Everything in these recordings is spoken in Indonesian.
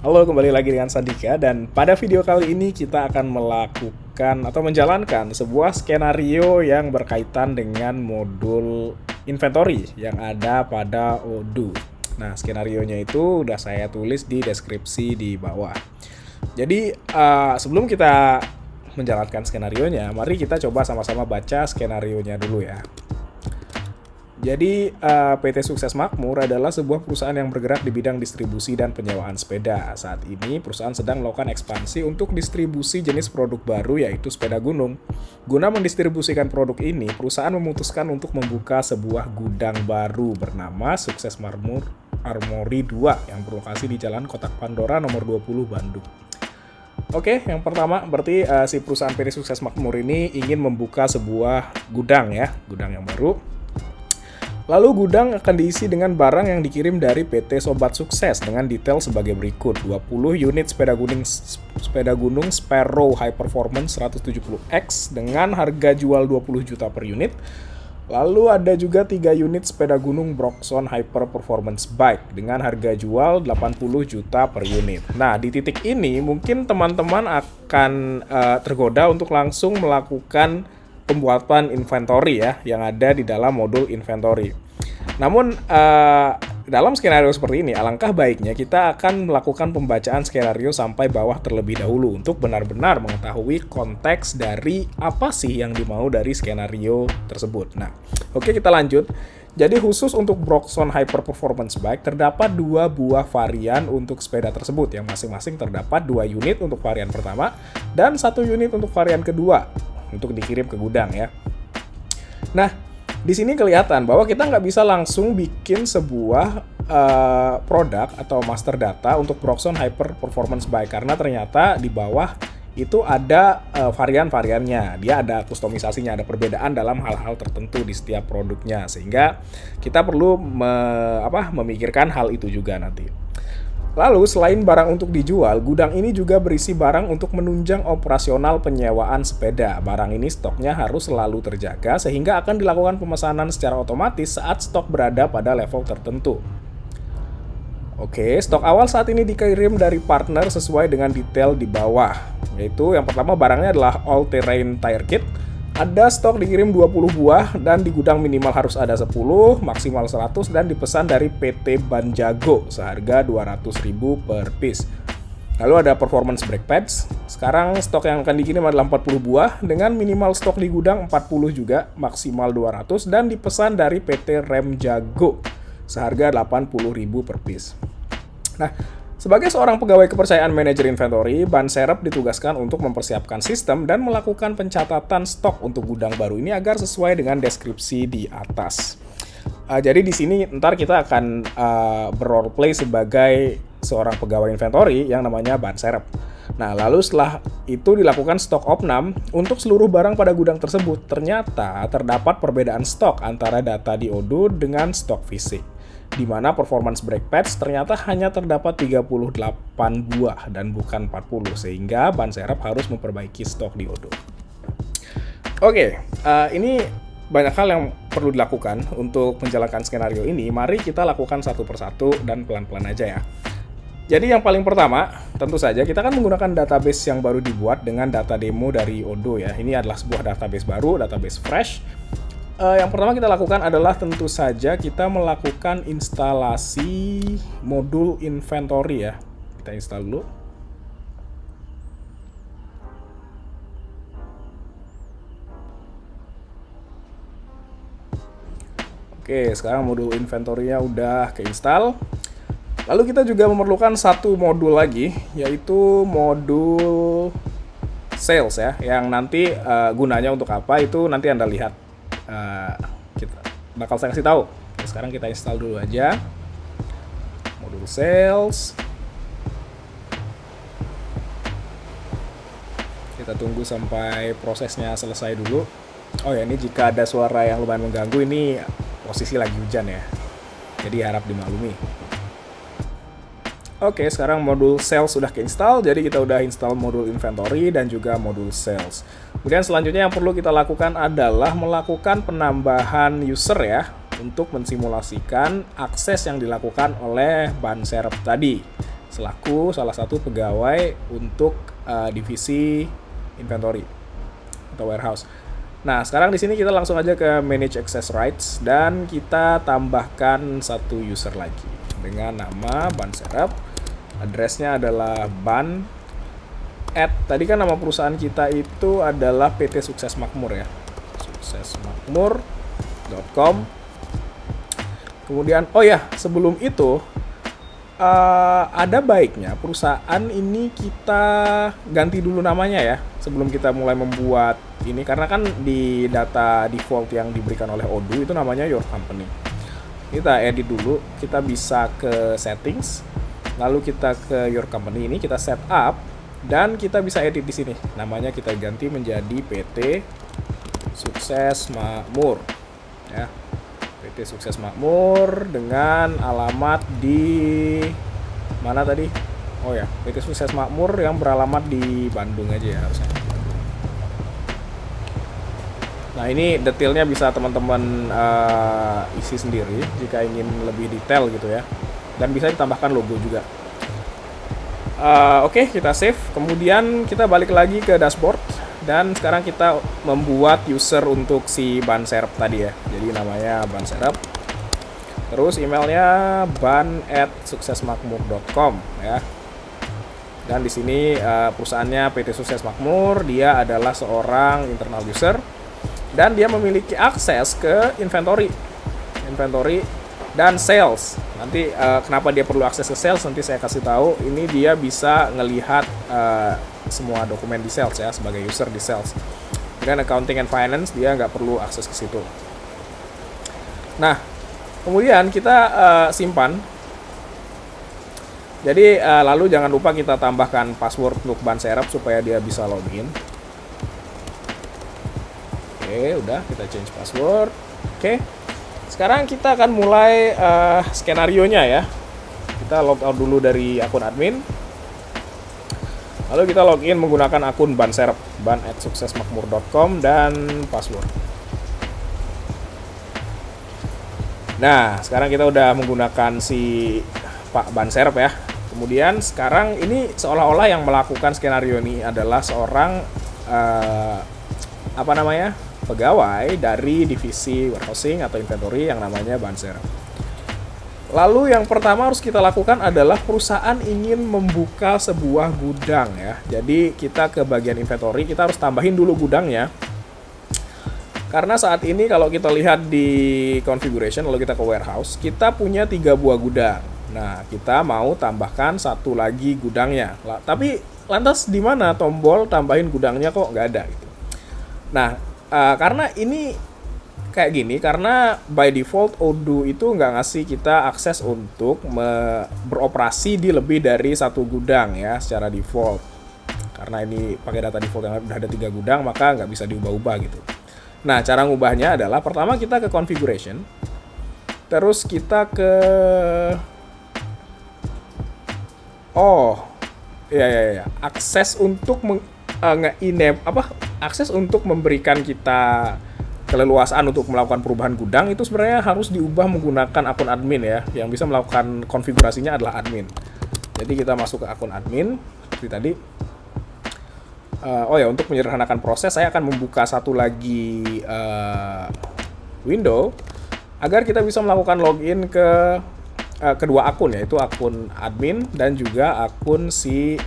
Halo, kembali lagi dengan Sandika dan pada video kali ini kita akan melakukan atau menjalankan sebuah skenario yang berkaitan dengan modul inventory yang ada pada Odoo. Nah, skenarionya itu udah saya tulis di deskripsi di bawah. Jadi, sebelum kita menjalankan skenarionya, mari kita coba sama-sama baca skenarionya dulu ya. Jadi, PT Sukses Makmur adalah sebuah perusahaan yang bergerak di bidang distribusi dan penyewaan sepeda. Saat ini, perusahaan sedang melakukan ekspansi untuk distribusi jenis produk baru, yaitu sepeda gunung. Guna mendistribusikan produk ini, perusahaan memutuskan untuk membuka sebuah gudang baru bernama Sukses Makmur Armory 2 yang berlokasi di Jalan Kotak Pandora nomor 20 Bandung. Oke, yang pertama berarti si perusahaan PT Sukses Makmur ini ingin membuka sebuah gudang ya, gudang yang baru. Lalu gudang akan diisi dengan barang yang dikirim dari PT Sobat Sukses dengan detail sebagai berikut. 20 unit sepeda gunung Sparrow High Performance 170X dengan harga jual 20 juta per unit. Lalu ada juga 3 unit sepeda gunung Broxon Hyper Performance Bike dengan harga jual 80 juta per unit. Nah, di titik ini mungkin teman-teman akan tergoda untuk langsung melakukan pembuatan inventory ya yang ada di dalam modul inventory. Namun dalam skenario seperti ini alangkah baiknya kita akan melakukan pembacaan skenario sampai bawah terlebih dahulu untuk benar-benar mengetahui konteks dari apa sih yang dimau dari skenario tersebut. Nah, oke, kita lanjut. Jadi khusus untuk Broxon Hyper Performance Bike terdapat 2 buah varian untuk sepeda tersebut yang masing-masing terdapat 2 unit untuk varian pertama dan 1 unit untuk varian kedua untuk dikirim ke gudang ya. Nah, di sini kelihatan bahwa kita nggak bisa langsung bikin sebuah produk atau master data untuk Broxon Hyper Performance Bike karena ternyata di bawah itu ada varian-variannya. Dia ada kustomisasinya, ada perbedaan dalam hal-hal tertentu di setiap produknya sehingga kita perlu memikirkan hal itu juga nanti. Lalu, selain barang untuk dijual, gudang ini juga berisi barang untuk menunjang operasional penyewaan sepeda. Barang ini stoknya harus selalu terjaga sehingga akan dilakukan pemesanan secara otomatis saat stok berada pada level tertentu. Oke, stok awal saat ini dikirim dari partner sesuai dengan detail di bawah. Yaitu yang pertama barangnya adalah all terrain tire kit. Ada stok dikirim 20 buah dan di gudang minimal harus ada 10, maksimal 100 dan dipesan dari PT Banjago seharga 200.000 per piece. Lalu ada performance brake pads. Sekarang stok yang akan dikirim adalah 40 buah dengan minimal stok di gudang 40 juga, maksimal 200 dan dipesan dari PT Rem Jago seharga 80.000 per piece. Nah, sebagai seorang pegawai kepercayaan manajer inventory, Ban Serep ditugaskan untuk mempersiapkan sistem dan melakukan pencatatan stok untuk gudang baru ini agar sesuai dengan deskripsi di atas. Jadi di sini ntar kita akan berroleplay sebagai seorang pegawai inventory yang namanya Ban Serep. Nah, lalu setelah itu dilakukan stok opnam untuk seluruh barang pada gudang tersebut. Ternyata terdapat perbedaan stok antara data di Odoo dengan stok fisik, di mana performance brake pads ternyata hanya terdapat 38 buah dan bukan 40, sehingga Ban Serep harus memperbaiki stok di Odoo. Oke, ini banyak hal yang perlu dilakukan untuk menjalankan skenario ini. Mari kita lakukan satu persatu dan pelan-pelan aja ya. Jadi yang paling pertama, tentu saja kita akan menggunakan database yang baru dibuat dengan data demo dari Odoo ya. Ini adalah sebuah database baru, database fresh. Yang pertama kita lakukan adalah tentu saja kita melakukan instalasi modul inventory ya. Kita install dulu. Oke, sekarang modul inventory-nya udah keinstall. Lalu kita juga memerlukan satu modul lagi, yaitu modul sales ya, yang nanti gunanya untuk apa itu nanti Anda lihat. Kita bakal saya kasih tahu. Sekarang kita install dulu aja modul sales. Kita tunggu sampai prosesnya selesai dulu. Oh ya, ini jika ada suara yang lumayan mengganggu, ini posisi lagi hujan ya, jadi harap dimaklumi. Oke, sekarang modul sales sudah keinstall, jadi kita udah install modul inventory dan juga modul sales. Kemudian selanjutnya yang perlu kita lakukan adalah melakukan penambahan user ya, untuk mensimulasikan akses yang dilakukan oleh Ban Serep tadi. selaku salah satu pegawai untuk divisi inventory atau warehouse. Nah, sekarang di sini kita langsung aja ke manage access rights dan kita tambahkan satu user lagi dengan nama ban serep. Addressnya adalah ban at, tadi kan nama perusahaan kita itu adalah PT Sukses Makmur ya, suksesmakmur.com. Kemudian oh ya, sebelum itu ada baiknya perusahaan ini kita ganti dulu namanya ya sebelum kita mulai membuat ini, karena kan di data default yang diberikan oleh Odoo itu namanya your company. Kita edit dulu, kita bisa ke settings, lalu kita ke your company ini, kita set up dan kita bisa edit di sini. Namanya kita ganti menjadi PT Sukses Makmur ya. PT Sukses Makmur dengan alamat di mana tadi? Oh ya, PT Sukses Makmur yang beralamat di Bandung aja ya harusnya. Nah, ini detailnya bisa teman-teman isi sendiri jika ingin lebih detail gitu ya. Dan bisa ditambahkan logo juga. Oke, kita save. Kemudian kita balik lagi ke dashboard. Dan sekarang kita membuat user untuk si ban serep tadi ya. Jadi namanya ban serep. Terus emailnya ban@suksesmakmur.com ya. Dan di sini perusahaannya PT Sukses Makmur, dia adalah seorang internal user dan dia memiliki akses ke inventory dan sales. Nanti kenapa dia perlu akses ke sales nanti saya kasih tahu. Ini dia bisa ngelihat semua dokumen di sales ya sebagai user di sales. Dengan accounting and finance dia nggak perlu akses ke situ. Nah, kemudian kita simpan. Jadi lalu jangan lupa kita tambahkan password untuk ban serep supaya dia bisa login. Oke, udah kita change password. Oke. Sekarang kita akan mulai skenario-nya ya. Kita log out dulu dari akun admin. Lalu kita login menggunakan akun ban serep, ban@suksesmakmur.com dan password. Nah, sekarang kita udah menggunakan si Pak ban serep ya. Kemudian sekarang ini seolah-olah yang melakukan skenario ini adalah seorang pegawai dari divisi warehousing atau inventory yang namanya ban serep. Lalu yang pertama harus kita lakukan adalah perusahaan ingin membuka sebuah gudang ya. Jadi kita ke bagian inventory, kita harus tambahin dulu gudangnya. Karena saat ini kalau kita lihat di configuration, lalu kita ke warehouse, kita punya 3 buah gudang. Nah, kita mau tambahkan satu lagi gudangnya. Tapi lantas di mana tombol tambahin gudangnya kok nggak ada gitu. Nah, karena ini kayak gini, karena by default Odoo itu nggak ngasih kita akses untuk beroperasi di lebih dari satu gudang ya secara default. Karena ini pakai data default yang udah ada 3 gudang, maka nggak bisa diubah-ubah gitu. Nah, cara ngubahnya adalah pertama kita ke configuration, terus kita ke akses untuk akses untuk memberikan kita keleluasaan untuk melakukan perubahan gudang itu sebenarnya harus diubah menggunakan akun admin ya. Yang bisa melakukan konfigurasinya adalah admin. Jadi kita masuk ke akun admin seperti tadi. Untuk menyederhanakan proses saya akan membuka satu lagi window agar kita bisa melakukan login ke kedua akun, yaitu akun admin dan juga akun si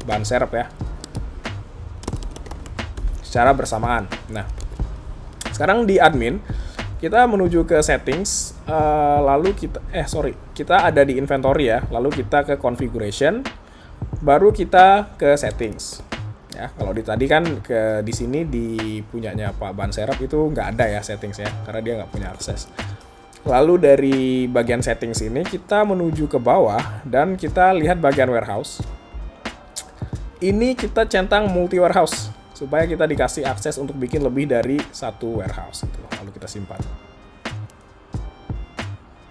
ban serep ya, secara bersamaan. Nah, sekarang di admin kita menuju ke settings, lalu kita ada di inventory ya, lalu kita ke configuration, baru kita ke settings. Ya, kalau tadi kan di sini di punyanya Pak ban serep itu nggak ada ya settings ya, karena dia nggak punya akses. Lalu dari bagian settings ini kita menuju ke bawah dan kita lihat bagian warehouse. Ini kita centang multi warehouse supaya kita dikasih akses untuk bikin lebih dari satu warehouse gitu. Lalu kita simpan.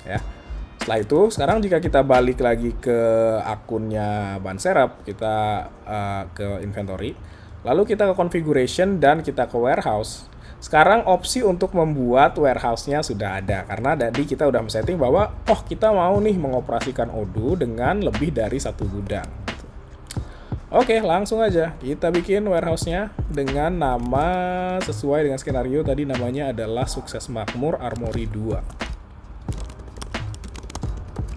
Ya. Setelah itu, sekarang jika kita balik lagi ke akunnya ban serep, kita ke inventory. Lalu kita ke configuration dan kita ke warehouse. Sekarang opsi untuk membuat warehouse-nya sudah ada, karena tadi kita udah setting bahwa kita mau nih mengoperasikan Odoo dengan lebih dari satu gudang. Oke, langsung aja kita bikin warehouse-nya dengan nama sesuai dengan skenario tadi, namanya adalah Sukses Makmur Armory 2.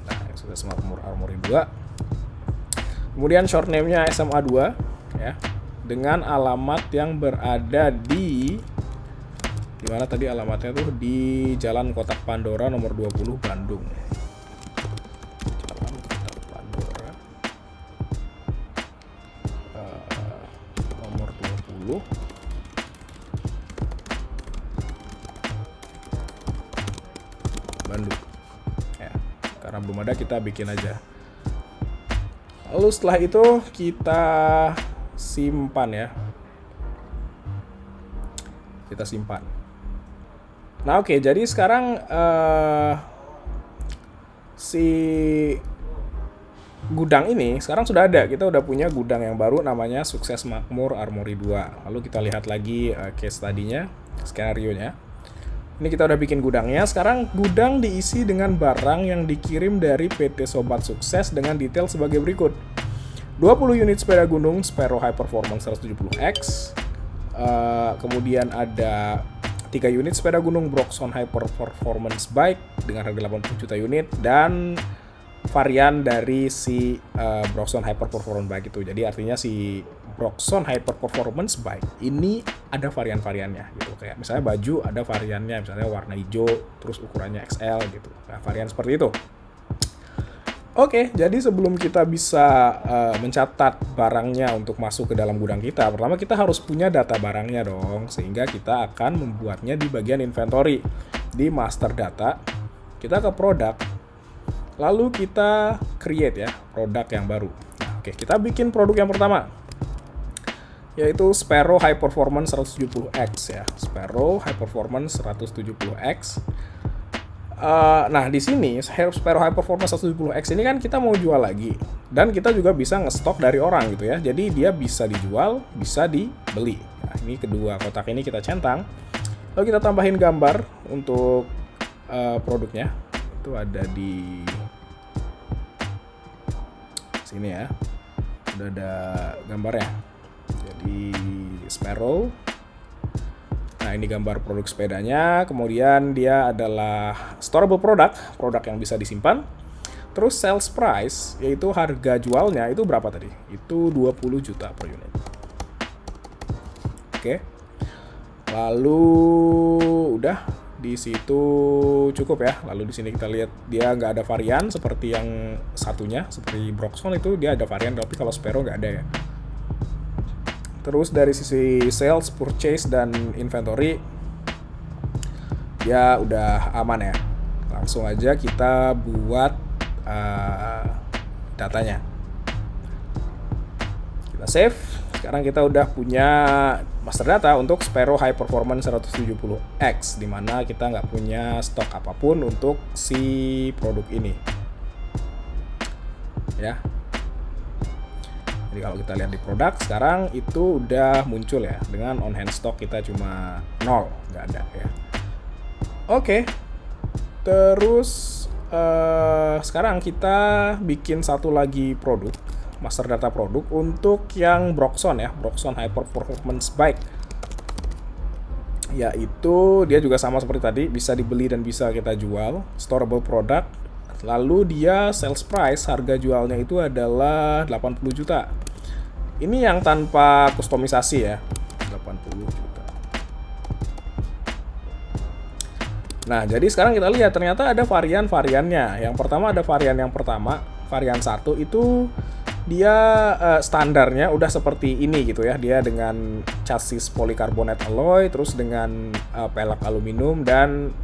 Nah, Sukses Makmur Armory 2. Kemudian short name-nya SMA 2 ya, dengan alamat yang berada di mana tadi alamatnya tuh, di Jalan Kotak Pandora nomor 20 Bandung. Jalan Kotak Pandora nomor 20 Bandung ya, karena belum ada kita bikin aja. Lalu setelah itu kita simpan ya, kita simpan. Nah oke, jadi sekarang si gudang ini sekarang sudah ada. Kita udah punya gudang yang baru namanya Sukses Makmur Armory 2. Lalu kita lihat lagi case tadinya, skenario-nya. Ini kita udah bikin gudangnya. Sekarang gudang diisi dengan barang yang dikirim dari PT Sobat Sukses dengan detail sebagai berikut. 20 unit sepeda gunung Sparrow High Performance 170X. Kemudian ada 3 unit sepeda gunung Broxon Hyper Performance Bike dengan harga 80 juta unit, dan varian dari si Broxon Hyper Performance Bike itu. Jadi artinya si Broxon Hyper Performance Bike ini ada varian-variannya gitu. Kayak misalnya baju ada variannya, misalnya warna hijau, terus ukurannya XL gitu. Nah, varian seperti itu. Oke, jadi sebelum kita bisa mencatat barangnya untuk masuk ke dalam gudang kita, pertama kita harus punya data barangnya dong, sehingga kita akan membuatnya di bagian inventory. Di master data, kita ke produk, lalu kita create ya, produk yang baru. Nah, oke, kita bikin produk yang pertama, yaitu Sparrow High Performance 170X ya, Sparrow High Performance 170X. Nah di sini Sparrow High Performance 170X ini kan kita mau jual lagi, dan kita juga bisa ngestok dari orang gitu ya. Jadi dia bisa dijual, bisa dibeli. Nah, ini kedua kotak ini kita centang, lalu kita tambahin gambar untuk produknya. Itu ada di sini ya, udah ada gambarnya. Jadi Sparrow. Nah ini gambar produk sepedanya, kemudian dia adalah storable product yang bisa disimpan. Terus sales price, yaitu harga jualnya itu berapa tadi? Itu 20 juta per unit. Oke. Lalu udah di situ cukup ya. Lalu di sini kita lihat dia nggak ada varian seperti yang satunya, seperti Broxon itu dia ada varian, tapi kalau Sparrow nggak ada ya. Terus dari sisi sales, purchase, dan inventory ya udah aman ya. Langsung aja kita buat datanya. Kita save. Sekarang kita udah punya master data untuk Sparrow High Performance 170X, dimana kita nggak punya stok apapun untuk si produk ini. Ya. Jadi kalau kita lihat di produk sekarang itu udah muncul ya, dengan on hand stock kita cuma 0, nggak ada ya. Oke, terus sekarang kita bikin satu lagi produk, master data produk untuk yang Broxon ya, Broxon Hyper Performance Bike. Yaitu dia juga sama seperti tadi, bisa dibeli dan bisa kita jual, storable product. Lalu dia sales price, harga jualnya itu adalah 80 juta. Ini yang tanpa kustomisasi ya, 80 juta. Nah, jadi sekarang kita lihat ternyata ada varian-variannya. Yang pertama ada varian varian 1 itu dia standarnya udah seperti ini gitu ya. Dia dengan chassis polikarbonat alloy, terus dengan pelek aluminium dan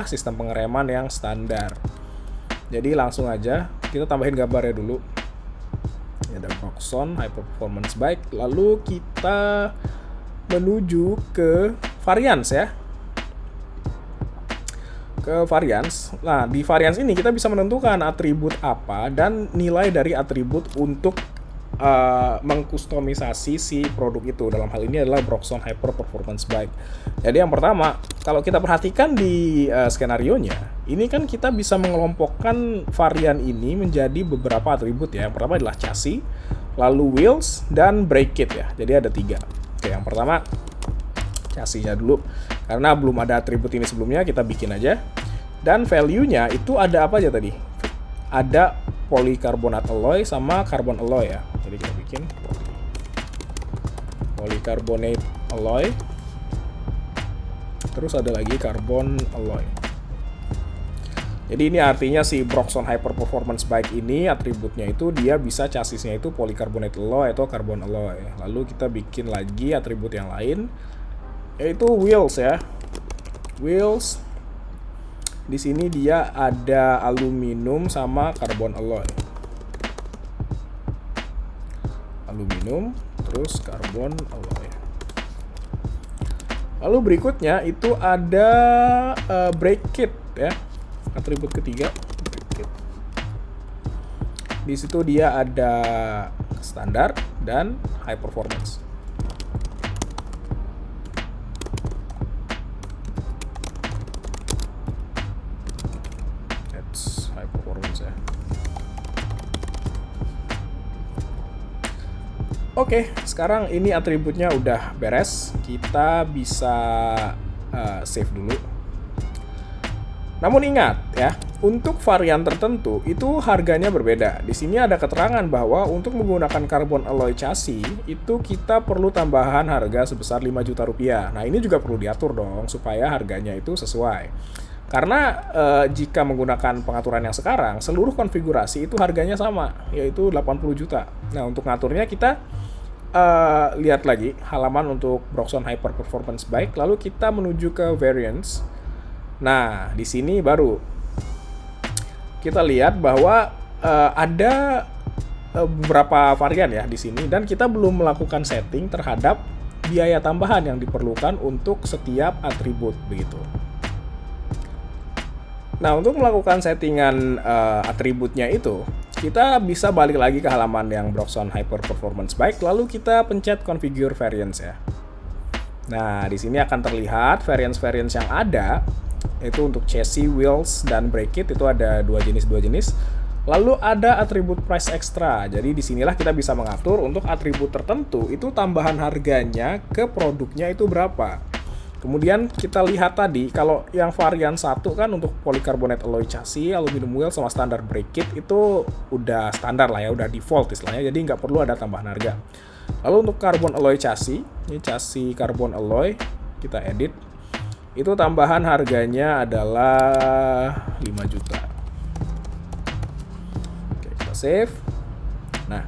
sistem pengereman yang standar. Jadi langsung aja kita tambahin gambarnya dulu. Ini ada Broxon High Performance Bike. Lalu kita menuju ke varians ya. Ke varians. Nah, di varians ini kita bisa menentukan atribut apa dan nilai dari atribut untuk mengkustomisasi si produk itu. Dalam hal ini adalah Broxon Hyper Performance Bike. Jadi yang pertama, kalau kita perhatikan di skenarionya, ini kan kita bisa mengelompokkan varian ini menjadi beberapa atribut ya. Yang pertama adalah chassis, lalu wheels, dan brake kit ya. Jadi ada 3. Oke, yang pertama chassisnya dulu. Karena belum ada atribut ini sebelumnya, kita bikin aja. Dan value-nya itu ada apa aja tadi? Ada polycarbonate alloy sama carbon alloy ya. Jadi kita bikin polycarbonate alloy. Terus ada lagi carbon alloy. Jadi ini artinya si Broxon Hyper Performance Bike ini atributnya itu dia bisa chassisnya itu polycarbonate alloy atau carbon alloy. Lalu kita bikin lagi atribut yang lain yaitu wheels ya. Wheels di sini dia ada aluminium sama carbon alloy. Aluminium terus carbon alloy. Lalu berikutnya itu ada brake kit ya. Atribut ketiga brake kit. Di situ dia ada standar dan high performance. Oke, sekarang ini atributnya udah beres. Kita bisa save dulu. Namun ingat ya, untuk varian tertentu itu harganya berbeda. Di sini ada keterangan bahwa untuk menggunakan carbon alloy chassis itu kita perlu tambahan harga sebesar 5 juta rupiah. Nah, ini juga perlu diatur dong supaya harganya itu sesuai. Karena jika menggunakan pengaturan yang sekarang, seluruh konfigurasi itu harganya sama, yaitu 80 juta. Nah, untuk ngaturnya kita lihat lagi halaman untuk Broxon Hyper Performance Bike, lalu kita menuju ke variants. Nah, di sini baru kita lihat bahwa ada beberapa varian ya di sini, dan kita belum melakukan setting terhadap biaya tambahan yang diperlukan untuk setiap atribut begitu. Nah, untuk melakukan settingan atributnya itu, kita bisa balik lagi ke halaman yang Broxon Hyper Performance Bike, lalu kita pencet configure variants ya. Nah, di sini akan terlihat variants-variants yang ada, itu untuk chassis, wheels, dan brake kit itu ada dua jenis. Lalu ada atribut price extra. Jadi disinilah kita bisa mengatur untuk atribut tertentu itu tambahan harganya ke produknya itu berapa. Kemudian kita lihat tadi, kalau yang varian 1 kan untuk polycarbonate alloy chassis, aluminium wheel, sama standar brake kit itu udah standar lah ya, udah default istilahnya, jadi nggak perlu ada tambahan harga. Lalu untuk carbon alloy chassis, ini chassis carbon alloy, kita edit, itu tambahan harganya adalah 5 juta. Oke, kita save. Nah,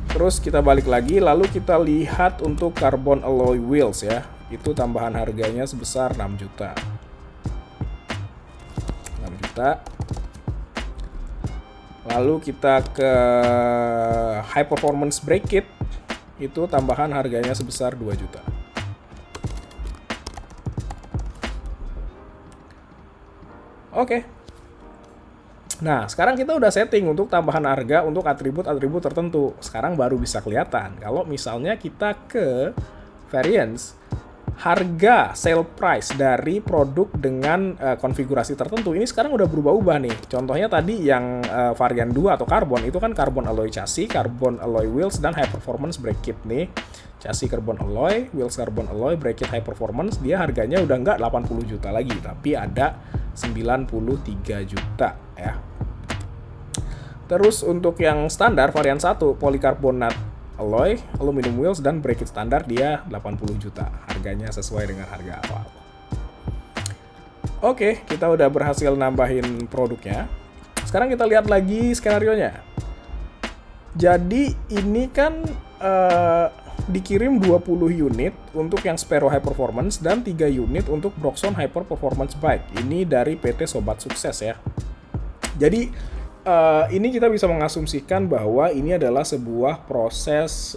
terus kita balik lagi, lalu kita lihat untuk carbon alloy wheels ya. Itu tambahan harganya sebesar 6 juta. 6 juta. Lalu kita ke high performance brake kit, itu tambahan harganya sebesar 2 juta. Oke. Nah, sekarang kita udah setting untuk tambahan harga untuk atribut-atribut tertentu. Sekarang baru bisa kelihatan. Kalau misalnya kita ke variants, harga sale price dari produk dengan konfigurasi tertentu ini sekarang udah berubah-ubah nih. Contohnya tadi yang varian 2 atau carbon, itu kan carbon alloy chassis, carbon alloy wheels, dan high performance brake kit nih. Chassis carbon alloy, wheels carbon alloy, brake kit high performance, dia harganya udah nggak 80 juta lagi, tapi ada 93 juta ya. Terus untuk yang standar varian 1, polycarbonate alloy, aluminium wheels, dan brake kit standar, dia 80 juta. Harganya sesuai dengan harga awal. Oke, kita udah berhasil nambahin produknya. Sekarang kita lihat lagi skenarionya. Jadi ini kan dikirim 20 unit untuk yang Sparrow High Performance dan 3 unit untuk Broxon Hyper Performance Bike. Ini dari PT Sobat Sukses ya. Jadi ini kita bisa mengasumsikan bahwa ini adalah sebuah proses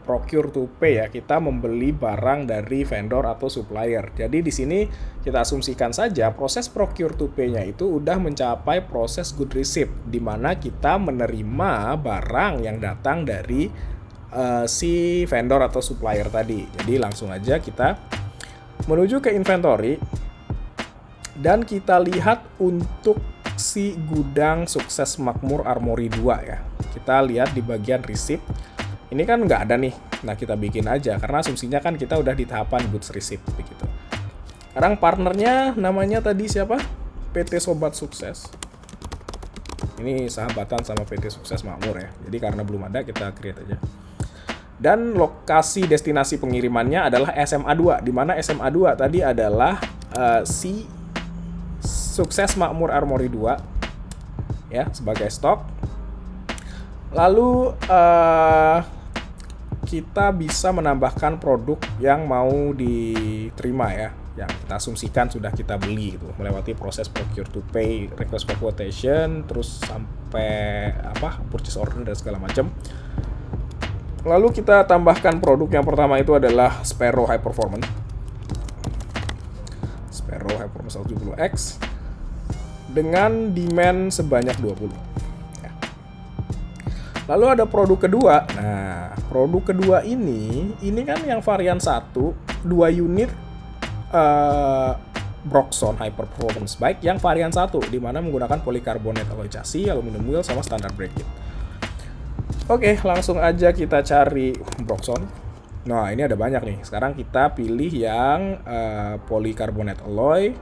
procure to pay ya. Kita membeli barang dari vendor atau supplier. Jadi di sini kita asumsikan saja proses procure to pay-nya itu udah mencapai proses good receipt, di mana kita menerima barang yang datang dari si vendor atau supplier tadi. Jadi langsung aja kita menuju ke inventory dan kita lihat untuk si gudang Sukses Makmur Armory 2 ya. Kita lihat di bagian receipt. Ini kan nggak ada nih. Nah, kita bikin aja karena asumsinya kan kita udah di tahapan goods receipt begitu. Sekarang partnernya namanya tadi siapa? PT Sobat Sukses. Ini sahabatan sama PT Sukses Makmur ya. Jadi karena belum ada kita create aja. Dan lokasi destinasi pengirimannya adalah SMA 2, di mana SMA 2 tadi adalah si Sukses Makmur Armory 2 ya sebagai stok. Lalu kita bisa menambahkan produk yang mau diterima ya, yang kita asumsikan sudah kita beli gitu, melewati proses procure to pay, request for quotation, terus sampai purchase order dan segala macam. Lalu kita tambahkan produk yang pertama itu adalah Sparrow High Performance 70X dengan demand sebanyak 20 ya. Lalu ada produk kedua. Nah, produk kedua ini kan yang varian 1, 2 unit Broxon High Performance Bike yang varian 1, di mana menggunakan polycarbonate alloy chassis, aluminum wheel, sama standard brake kit. Oke, langsung aja kita cari Broxon. Nah, ini ada banyak nih. Sekarang kita pilih yang polycarbonate alloy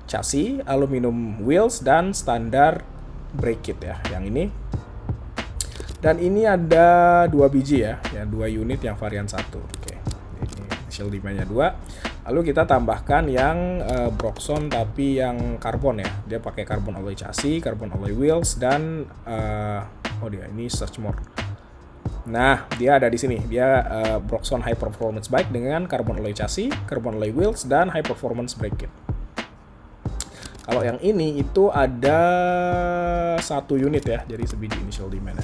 chassis, aluminum wheels, dan standar brake kit ya, yang ini. Dan ini ada 2 biji ya, 2 unit yang varian 1. Oke, ini initial demand-nya 2. Lalu kita tambahkan yang Broxon tapi yang karbon ya. Dia pakai carbon alloy chassis, carbon alloy wheels, dan ini search more. Nah, dia ada di sini. Dia Broxon High Performance Bike dengan carbon alloy chassis, carbon alloy wheels, dan high performance brake kit. Kalau yang ini itu ada 1 unit ya, jadi sebiji initial demand.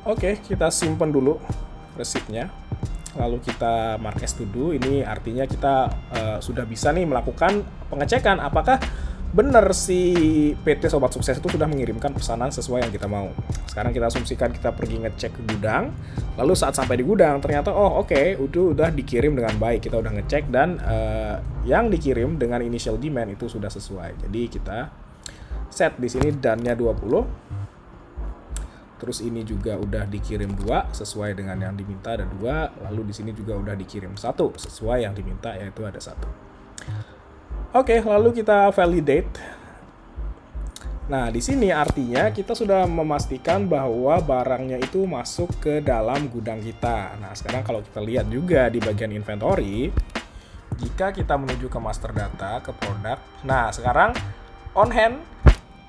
Oke, kita simpan dulu receipt-nya. Lalu kita mark as to do. Ini artinya kita sudah bisa nih melakukan pengecekan apakah benar si PT Sobat Sukses itu sudah mengirimkan pesanan sesuai yang kita mau. Sekarang kita asumsikan kita pergi ngecek ke gudang. Lalu saat sampai di gudang ternyata udah dikirim dengan baik. Kita udah ngecek dan yang dikirim dengan initial demand itu sudah sesuai. Jadi kita set di sini dan-nya 20. Terus ini juga udah dikirim 2 sesuai dengan yang diminta, ada 2. Lalu di sini juga udah dikirim 1 sesuai yang diminta, yaitu ada 1. Oke, lalu kita validate. Nah, di sini artinya kita sudah memastikan bahwa barangnya itu masuk ke dalam gudang kita. Nah, sekarang kalau kita lihat juga di bagian inventory, jika kita menuju ke master data, ke produk. Nah, sekarang on hand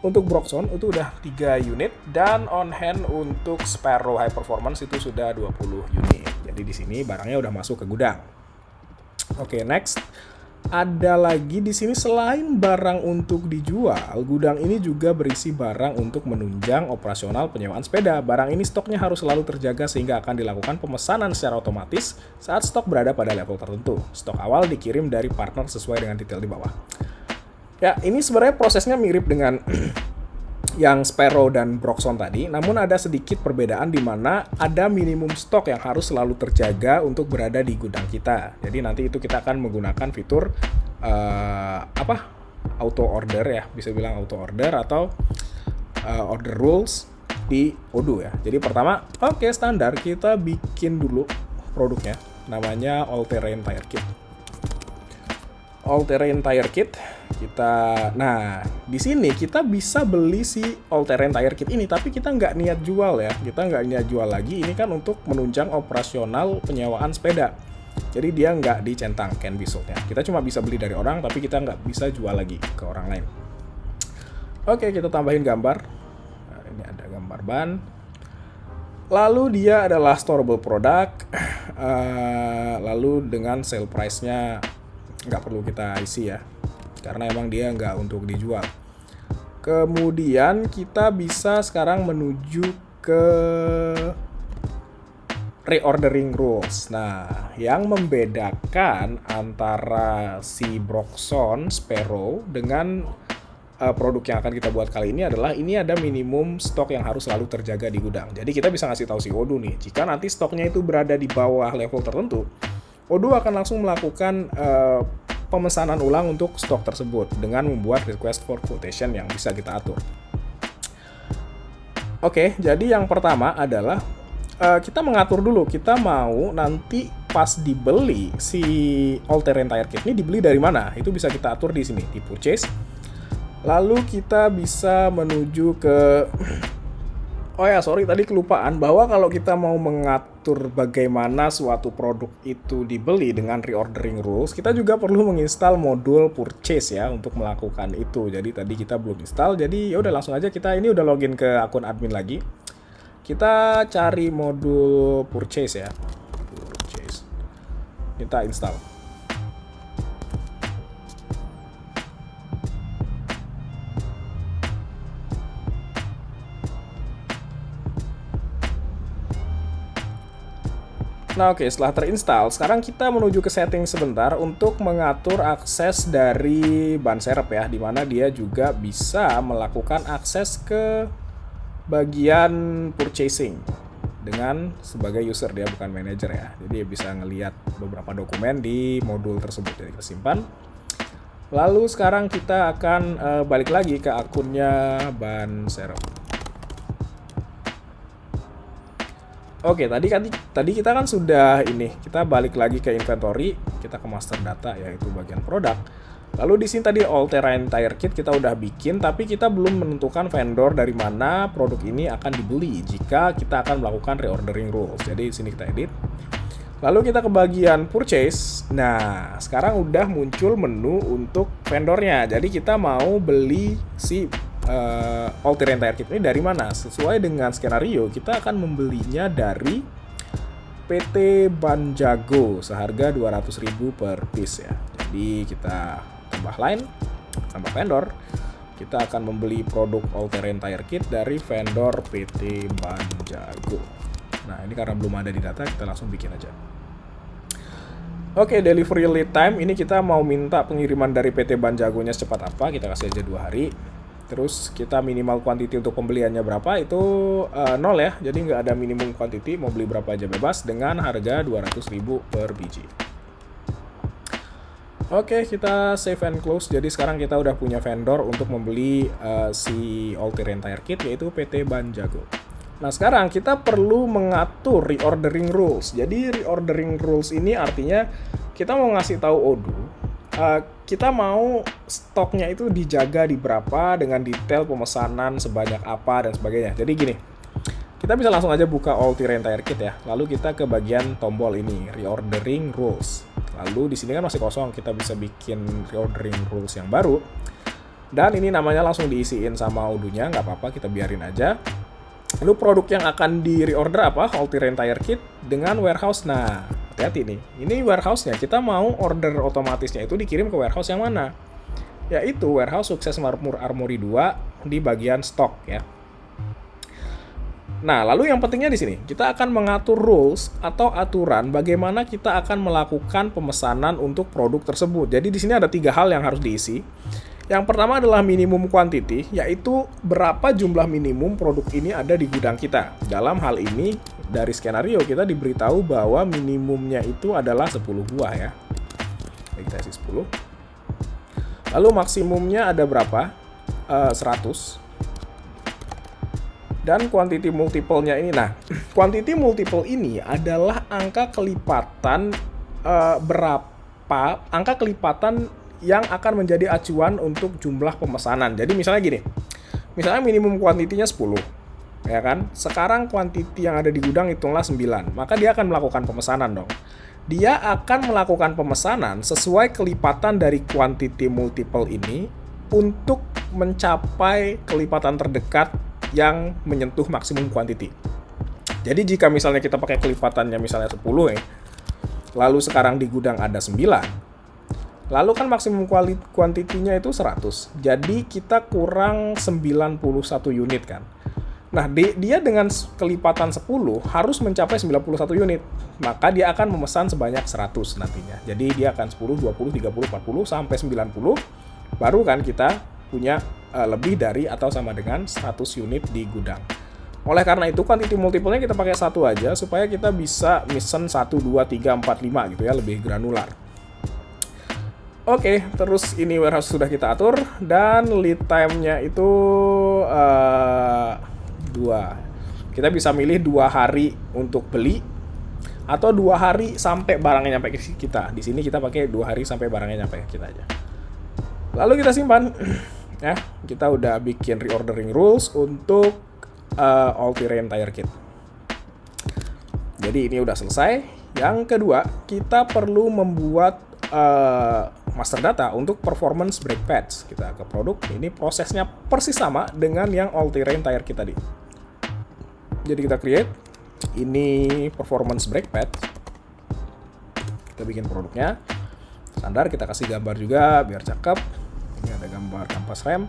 untuk Broxon itu udah 3 unit dan on hand untuk Sparrow High Performance itu sudah 20 unit. Jadi di sini barangnya udah masuk ke gudang. Oke, next. Ada lagi di sini selain barang untuk dijual, gudang ini juga berisi barang untuk menunjang operasional penyewaan sepeda. Barang ini stoknya harus selalu terjaga sehingga akan dilakukan pemesanan secara otomatis saat stok berada pada level tertentu. Stok awal dikirim dari partner sesuai dengan detail di bawah. Ya, ini sebenarnya prosesnya mirip dengan yang Sparrow dan Broxon tadi, namun ada sedikit perbedaan di mana ada minimum stok yang harus selalu terjaga untuk berada di gudang kita. Jadi nanti itu kita akan menggunakan fitur auto order ya, bisa bilang auto order atau order rules di Odoo ya. Jadi pertama, standar kita bikin dulu produknya, namanya All Terrain Tire Kit. All Terrain Tire Kit. Nah, di sini kita bisa beli si All Terrain Tire Kit ini, tapi kita nggak niat jual ya. Kita nggak niat jual lagi. Ini kan untuk menunjang operasional penyewaan sepeda. Jadi dia nggak dicentang can be sold-nya. Kita cuma bisa beli dari orang, tapi kita nggak bisa jual lagi ke orang lain. Oke, kita tambahin gambar. Nah, ini ada gambar ban. Lalu dia adalah storable product. Lalu dengan sale price-nya nggak perlu kita isi ya, karena emang dia nggak untuk dijual. Kemudian kita bisa sekarang menuju ke reordering rules. Nah, yang membedakan antara si Broxon Sparrow dengan produk yang akan kita buat kali ini adalah ini ada minimum stok yang harus selalu terjaga di gudang. Jadi kita bisa ngasih tahu si Odoo nih, jika nanti stoknya itu berada di bawah level tertentu, Odoo akan langsung melakukan pemesanan ulang untuk stok tersebut dengan membuat request for quotation yang bisa kita atur. Oke, jadi yang pertama adalah kita mengatur dulu, kita mau nanti pas dibeli si all-terrain tire kit ini dibeli dari mana? Itu bisa kita atur di sini, di purchase. Lalu kita bisa menuju ke tadi kelupaan bahwa kalau kita mau mengatur bagaimana suatu produk itu dibeli dengan reordering rules, kita juga perlu menginstal modul purchase ya untuk melakukan itu. Jadi tadi kita belum install, jadi ya udah langsung aja kita ini udah login ke akun admin lagi. Kita cari modul purchase ya. Purchase. Kita install. Nah oke, setelah terinstall, sekarang kita menuju ke setting sebentar untuk mengatur akses dari ban serep ya, dimana dia juga bisa melakukan akses ke bagian purchasing dengan sebagai user, dia bukan manager ya. Jadi dia bisa ngelihat beberapa dokumen di modul tersebut. Jadi kita simpan. Lalu sekarang kita akan balik lagi ke akunnya ban serep. Oke, tadi kita kan sudah kita balik lagi ke inventory, kita ke master data yaitu bagian produk. Lalu di sini tadi all-terrain tire kit kita udah bikin, tapi kita belum menentukan vendor dari mana produk ini akan dibeli jika kita akan melakukan reordering rules. Jadi di sini kita edit. Lalu kita ke bagian purchase. Nah, sekarang udah muncul menu untuk vendornya. Jadi kita mau beli si all-terrain tire kit ini dari mana? Sesuai dengan skenario, kita akan membelinya dari PT Banjago seharga 200.000 per piece ya. Jadi kita tambah line, tambah vendor. Kita akan membeli produk all-terrain tire kit dari vendor PT Banjago. Nah, ini karena belum ada di data, kita langsung bikin aja. Oke, delivery lead time ini kita mau minta pengiriman dari PT Banjagonya secepat apa, kita kasih aja 2 hari. Terus kita minimal quantity untuk pembeliannya berapa, itu 0 ya, jadi nggak ada minimum quantity, mau beli berapa aja bebas dengan harga 200.000 per biji. Oke, kita save and close. Jadi sekarang kita udah punya vendor untuk membeli si all-terrain tire kit, yaitu PT Banjago. Nah sekarang kita perlu mengatur reordering rules. Jadi reordering rules ini artinya kita mau ngasih tahu Odoo, kita mau stoknya itu dijaga di berapa dengan detail pemesanan sebanyak apa dan sebagainya. Jadi gini, kita bisa langsung aja buka all-terrain tire kit ya. Lalu kita ke bagian tombol ini, reordering rules. Lalu di sini kan masih kosong, kita bisa bikin reordering rules yang baru. Dan ini namanya langsung diisiin sama Odoo-nya, nggak apa-apa, kita biarin aja. Lalu produk yang akan di reorder apa? All-terrain tire kit dengan warehouse. Nah, hati-hati nih. Ini warehouse-nya. Kita mau order otomatisnya itu dikirim ke warehouse yang mana? Yaitu warehouse Sukses Armory 2 di bagian stok ya. Nah, lalu yang pentingnya di sini, kita akan mengatur rules atau aturan bagaimana kita akan melakukan pemesanan untuk produk tersebut. Jadi di sini ada 3 hal yang harus diisi. Yang pertama adalah minimum quantity, yaitu berapa jumlah minimum produk ini ada di gudang kita. Dalam hal ini, dari skenario kita diberitahu bahwa minimumnya itu adalah 10 buah ya. Kita isi 10. Lalu maksimumnya ada berapa? 100. Dan quantity multiple-nya ini. Nah, quantity multiple ini adalah angka kelipatan angka kelipatan yang akan menjadi acuan untuk jumlah pemesanan. Jadi misalnya gini, misalnya minimum kuantitinya 10, ya kan? Sekarang kuantiti yang ada di gudang hitunglah 9, maka dia akan melakukan pemesanan dong. Dia akan melakukan pemesanan sesuai kelipatan dari quantity multiple ini untuk mencapai kelipatan terdekat yang menyentuh maksimum quantity. Jadi jika misalnya kita pakai kelipatannya misalnya 10 ya, lalu sekarang di gudang ada 9, Lalu kan maksimum kuantitinya itu 100. Jadi kita kurang 91 unit kan. Nah, dia dengan kelipatan 10 harus mencapai 91 unit. Maka dia akan memesan sebanyak 100 nantinya. Jadi dia akan 10, 20, 30, 40 sampai 90. Baru kan kita punya lebih dari atau sama dengan 100 unit di gudang. Oleh karena itu quantity multiple-nya kita pakai 1 aja supaya kita bisa mesen 1, 2, 3, 4, 5 gitu ya, lebih granular. Oke, terus ini warehouse sudah kita atur dan lead time-nya itu 2. Kita bisa milih 2 hari untuk beli atau 2 hari sampai barangnya nyampe ke kita. Di sini kita pakai 2 hari sampai barangnya nyampe ke kita aja. Lalu kita simpan. Ya, kita udah bikin reordering rules untuk all-terrain tire kit. Jadi ini udah selesai. Yang kedua, kita perlu membuat master data untuk performance brake pads. Kita ke produk, ini prosesnya persis sama dengan yang all-terrain tire kit tadi. Jadi kita create, ini performance brake pad. Kita bikin produknya. Standar, kita kasih gambar juga biar cakep. Ini ada gambar kampas rem.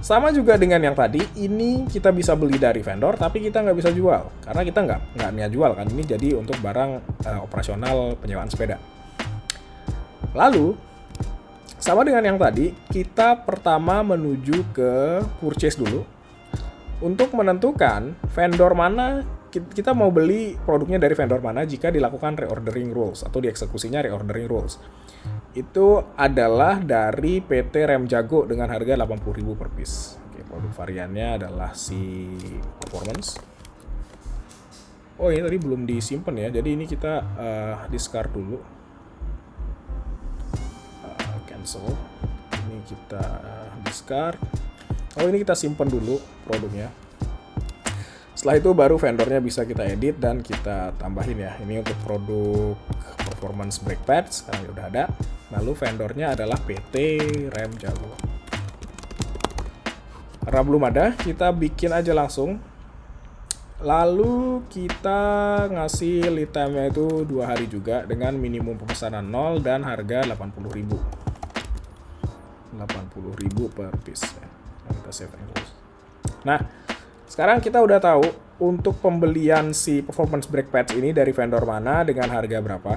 Sama juga dengan yang tadi, ini kita bisa beli dari vendor, tapi kita nggak bisa jual. Karena kita nggak niat jual kan, ini jadi untuk barang operasional penyewaan sepeda. Lalu, sama dengan yang tadi, kita pertama menuju ke purchase dulu. Untuk menentukan vendor mana, kita mau beli produknya dari vendor mana jika dilakukan reordering rules atau dieksekusinya reordering rules. Itu adalah dari PT Rem Jago dengan harga 80.000 per piece. Oke, produk variannya adalah si performance. Oh, ini tadi belum disimpan ya. Jadi ini kita discard dulu. Cancel. Ini kita discard. Oh, ini kita simpan dulu produknya. Setelah itu baru vendornya bisa kita edit dan kita tambahin ya. Ini untuk produk performance brake pads, sekarang udah ada. Lalu vendornya adalah PT Rem Jago. Karena belum ada, kita bikin aja langsung. Lalu kita ngasih lead time-nya itu 2 hari juga dengan minimum pemesanan 0 dan harga 80.000. 80.000 per piece ya. Kita save terus. Nah, sekarang kita udah tahu untuk pembelian si performance brake pads ini dari vendor mana dengan harga berapa.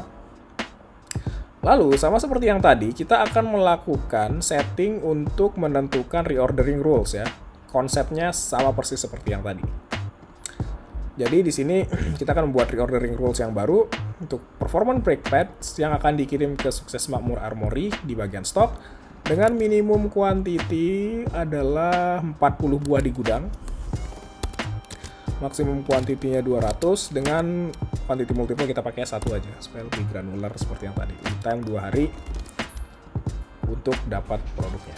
Lalu sama seperti yang tadi, kita akan melakukan setting untuk menentukan reordering rules ya. Konsepnya sama persis seperti yang tadi. Jadi di sini kita akan membuat reordering rules yang baru untuk performance brake pads yang akan dikirim ke Sukses Makmur Armory di bagian stok dengan minimum quantity adalah 40 buah di gudang. Maksimum kuantitinya 200 dengan quantity multiple kita pakai 1 aja supaya lebih granular seperti yang tadi. Lead time 2 hari untuk dapat produknya.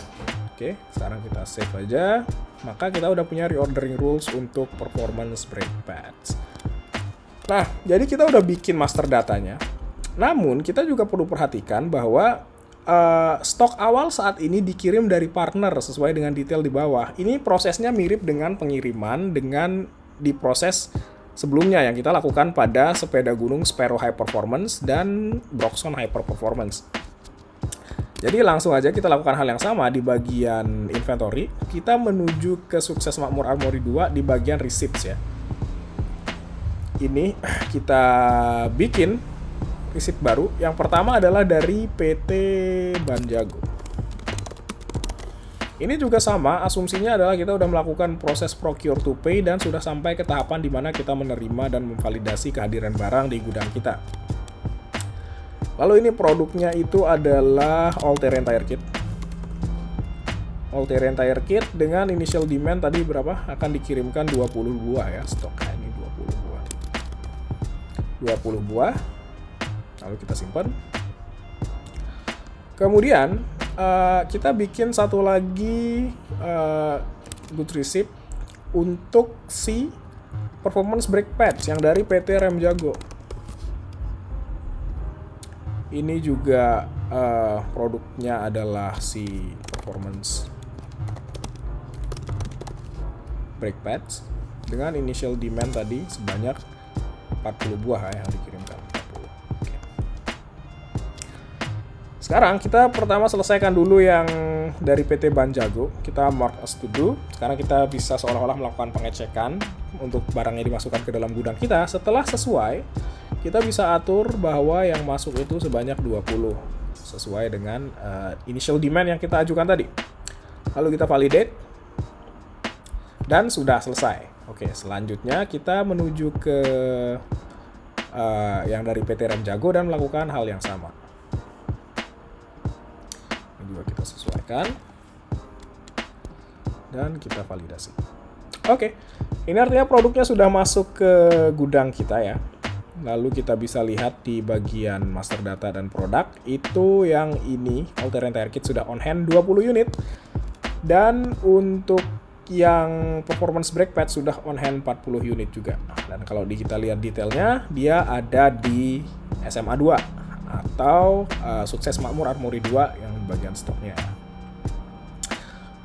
Oke, sekarang kita save aja. Maka kita udah punya reordering rules untuk performance brake pads. Nah, jadi kita udah bikin master datanya. Namun, kita juga perlu perhatikan bahwa stok awal saat ini dikirim dari partner sesuai dengan detail di bawah. Ini prosesnya mirip dengan pengiriman dengan di proses sebelumnya yang kita lakukan pada sepeda gunung Sparrow High Performance dan Broxton Hyper Performance. Jadi langsung aja kita lakukan hal yang sama di bagian inventory. Kita menuju ke Sukses Makmur Armory 2 di bagian receipts ya. Ini kita bikin receipt baru. Yang pertama adalah dari PT Banjago. Ini juga sama, asumsinya adalah kita udah melakukan proses procure to pay dan sudah sampai ke tahapan di mana kita menerima dan memvalidasi kehadiran barang di gudang kita. Lalu ini produknya itu adalah all-terrain tire kit. All-terrain tire kit dengan initial demand tadi berapa? Akan dikirimkan 20 buah ya stoknya, ini 20 buah. 20 buah. Lalu kita simpan. Kemudian kita bikin satu lagi good receipt untuk si performance brake pads yang dari PT Rem Jago. Ini juga produknya adalah si performance brake pads dengan initial demand tadi sebanyak 40 buah yang dikirimkan. Sekarang kita pertama selesaikan dulu yang dari PT Ban Jago. Kita mark as to do. Sekarang kita bisa seolah-olah melakukan pengecekan untuk barangnya dimasukkan ke dalam gudang kita. Setelah sesuai, kita bisa atur bahwa yang masuk itu sebanyak 20 sesuai dengan initial demand yang kita ajukan tadi. Lalu kita validate dan sudah selesai. Oke, selanjutnya kita menuju ke yang dari PT Rem Jago dan melakukan hal yang sama. Ini juga kita sesuaikan dan kita validasi. Oke, ini artinya produknya sudah masuk ke gudang kita ya. Lalu kita bisa lihat di bagian master data dan produk, itu yang ini, all-terrain tire kit sudah on hand 20 unit. Dan untuk yang performance brake pad sudah on hand 40 unit juga. Dan kalau kita lihat detailnya, dia ada di SMA 2 atau Sukses Makmur Armory 2 yang bagian stoknya.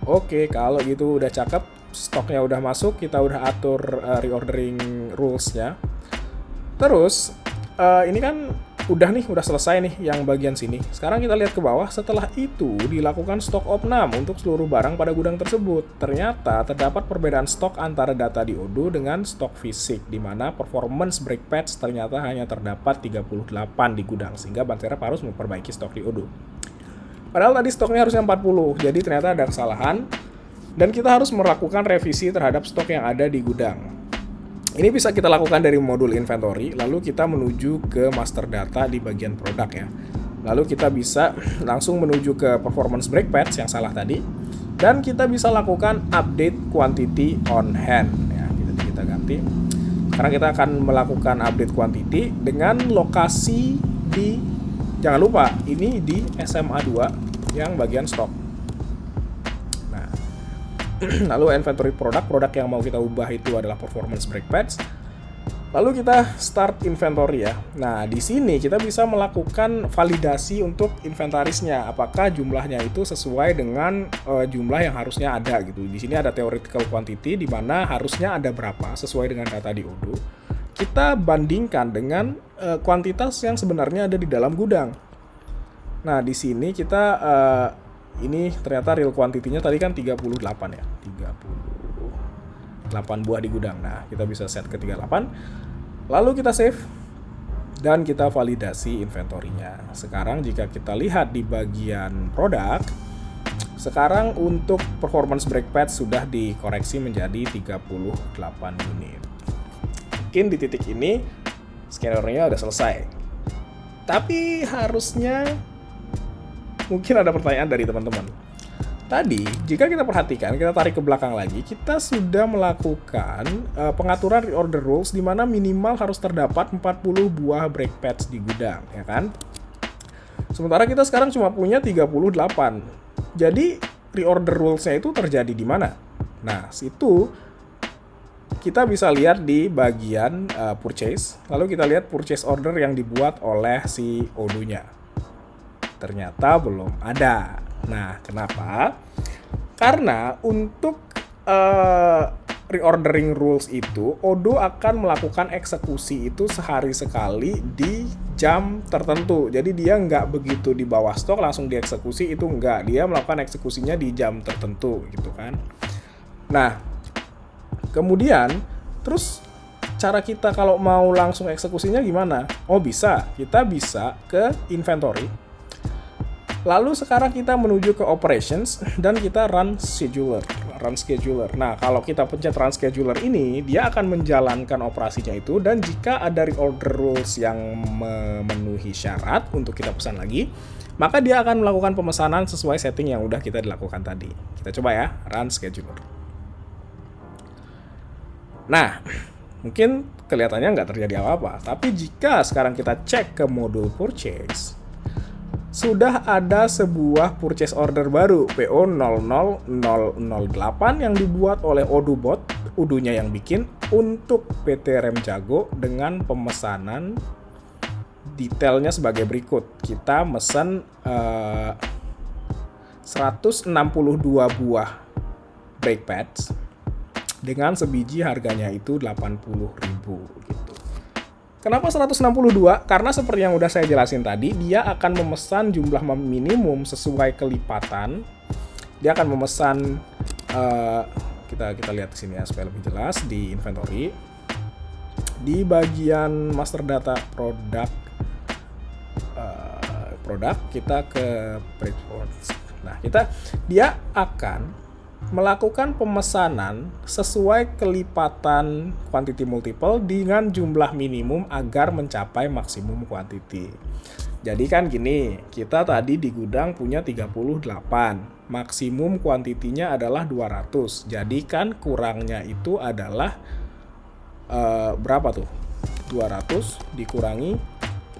Oke, kalau gitu udah cakep, stoknya udah masuk, kita udah atur reordering rules-nya. Terus, ini kan udah selesai nih yang bagian sini. Sekarang kita lihat ke bawah, setelah itu dilakukan stok opnam untuk seluruh barang pada gudang tersebut. Ternyata terdapat perbedaan stok antara data di Odoo dengan stok fisik, di mana performance brake pads ternyata hanya terdapat 38 di gudang, sehingga Ban Serep harus memperbaiki stok di Odoo. Padahal tadi stoknya harusnya 40, jadi ternyata ada kesalahan, dan kita harus melakukan revisi terhadap stok yang ada di gudang. Ini bisa kita lakukan dari modul inventory, lalu kita menuju ke master data di bagian produk ya. Lalu kita bisa langsung menuju ke performance brake pads yang salah tadi, dan kita bisa lakukan update quantity on hand ya. Kita ganti. Sekarang kita akan melakukan update quantity dengan lokasi di, jangan lupa ini di SMA 2 yang bagian stok. Lalu inventory produk yang mau kita ubah itu adalah performance brake pads. Lalu kita start inventory ya. Nah, di sini kita bisa melakukan validasi untuk inventarisnya. Apakah jumlahnya itu sesuai dengan jumlah yang harusnya ada gitu. Di sini ada theoretical quantity di mana harusnya ada berapa sesuai dengan data di Odoo. Kita bandingkan dengan kuantitas yang sebenarnya ada di dalam gudang. Nah, di sini kita ini ternyata real quantity-nya tadi kan 38 ya. 38 buah di gudang. Nah, kita bisa set ke 38. Lalu kita save dan kita validasi inventory-nya. Sekarang jika kita lihat di bagian produk, sekarang untuk performance brake pad sudah dikoreksi menjadi 38 unit. Mungkin di titik ini skenario-nya udah selesai. Tapi harusnya mungkin ada pertanyaan dari teman-teman. Tadi, jika kita perhatikan, kita tarik ke belakang lagi, kita sudah melakukan pengaturan reorder rules di mana minimal harus terdapat 40 buah brake pads di gudang, ya kan? Sementara kita sekarang cuma punya 38. Jadi, reorder rules-nya itu terjadi di mana? Nah, situ kita bisa lihat di bagian purchase, lalu kita lihat purchase order yang dibuat oleh si Odoo-nya. Ternyata belum ada. Nah, kenapa? Karena untuk reordering rules itu, Odoo akan melakukan eksekusi itu sehari sekali di jam tertentu. Jadi dia nggak begitu di bawah stok langsung dieksekusi, itu nggak. Dia melakukan eksekusinya di jam tertentu gitu kan. Nah, kemudian terus cara kita kalau mau langsung eksekusinya gimana? Oh, bisa. Kita bisa ke inventory. Lalu sekarang kita menuju ke operations dan kita run scheduler. Nah, kalau kita pencet run scheduler ini, dia akan menjalankan operasinya itu, dan jika ada reorder rules yang memenuhi syarat untuk kita pesan lagi, maka dia akan melakukan pemesanan sesuai setting yang udah kita dilakukan tadi. Kita coba ya, run scheduler. Nah, mungkin kelihatannya nggak terjadi apa-apa, tapi jika sekarang kita cek ke modul purchase, sudah ada sebuah purchase order baru PO 00008 yang dibuat oleh Odoo Bot, Odoo-nya yang bikin, untuk PT Rem Jago dengan pemesanan detailnya sebagai berikut. Kita mesen 162 buah brake pads dengan sebiji harganya itu 80.000 gitu. Kenapa 162? Karena seperti yang udah saya jelasin tadi, dia akan memesan jumlah minimum sesuai kelipatan. Dia akan memesan kita lihat di sini ya supaya lebih jelas di inventory. Di bagian master data produk kita ke reports. Nah, dia akan melakukan pemesanan sesuai kelipatan quantity multiple dengan jumlah minimum agar mencapai maksimum quantity. Jadi kan gini, kita tadi di gudang punya 38, maksimum kuantitinya adalah 200. Jadi kan kurangnya itu adalah berapa tuh? 200 dikurangi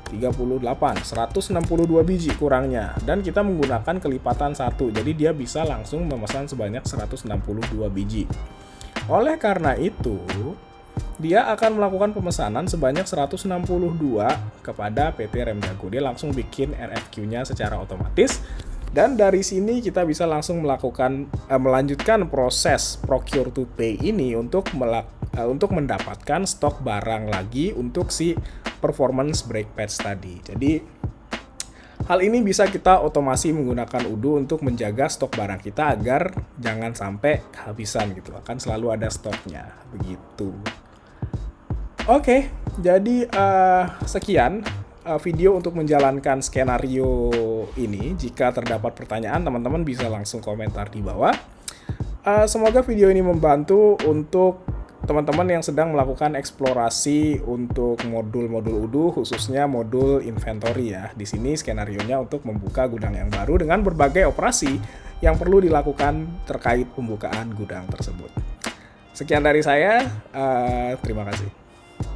38, 162 biji kurangnya. Dan kita menggunakan kelipatan 1, jadi dia bisa langsung memesan sebanyak 162 biji. Oleh karena itu, dia akan melakukan pemesanan sebanyak 162 kepada PT Rem Jago. Dia langsung bikin RFQ-nya secara otomatis. Dan dari sini kita bisa langsung melanjutkan proses procure to pay ini untuk mendapatkan stok barang lagi untuk si performance brake pads tadi. Jadi hal ini bisa kita otomasi menggunakan Odoo untuk menjaga stok barang kita agar jangan sampai kehabisan gitu. Akan selalu ada stoknya begitu. Oke, jadi sekian video untuk menjalankan skenario ini. Jika terdapat pertanyaan, teman-teman bisa langsung komentar di bawah. Semoga video ini membantu untuk teman-teman yang sedang melakukan eksplorasi untuk modul-modul Odoo, khususnya modul inventory ya. Di sini skenarionya untuk membuka gudang yang baru dengan berbagai operasi yang perlu dilakukan terkait pembukaan gudang tersebut. Sekian dari saya, terima kasih.